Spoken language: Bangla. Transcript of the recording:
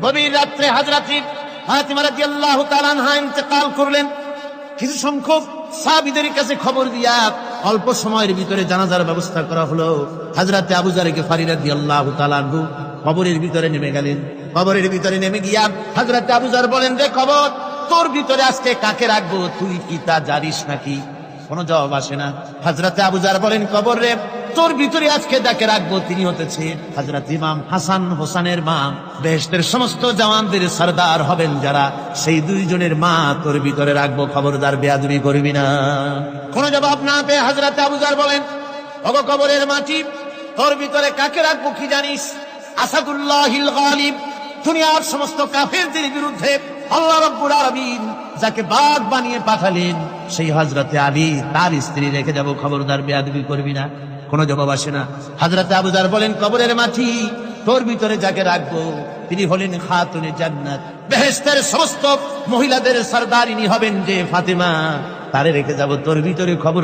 গভীর রাত্রে হযরত ফাতিমা রাদিয়াল্লাহু তাআলা আনহা ইন্তেকাল করলেন। কিছু সংখ্যক সাহাবীদের কাছে খবর দিয়া অল্প সময়ের ভিতরে জানাজার ব্যবস্থা করা হলো। হযরত আবু যর গিফারী রাদিয়াল্লাহু তাআলা আনহু কবরের ভিতরে নেমে গেলেন। কবরের ভিতরে নেমে গিয়া হযরত আবু যর বলেন, রে কবর, তোর ভিতরে আজকে কাকে রাখবো, তুই কি তা জানিস নাকি? কোনো জবাব আসে না। হযরত আবু যর বলেন, কবর রে, তোর ভিতরে আজকে যাকে রাখবো তিনি হতেছে হযরত ইমাম হাসান হোসেনের মা। বেহেশতের সমস্ত জওয়ানদের সরদার হবেন যারা, সেই দুইজনের মা তোর ভিতরে রাখবো, খবরদার বেয়াদবি করবি না। কোনো জবাব না পেয়ে হযরত আবু যর বলেন, ওগো কবরের মাটি, তোর ভিতরে কাকে রাখবো কি জানিস? আসাদুল্লাহিল গালিব, দুনিয়ার সমস্ত কাফেরদের বিরুদ্ধে আল্লাহ রাব্বুল আলামিন যাকে বাঘ বানিয়ে পাঠালেন, সেই হযরতে আলী, তার স্ত্রী রেখে যাব, খবরদার বেয়াদবি করবি না। কোনো জবাব আসে না। হযরত আবু যর বলেন, কবরের মাটি, তোর ভিতরে যাকে রাখবো তিনি হলেন খাতুনে জান্নাত, বেহেশতের সমস্ত মহিলাদের সরদারিনী হবেন যে ফাতেমা, তারে রেখে যাব তোর ভিতরে, খবর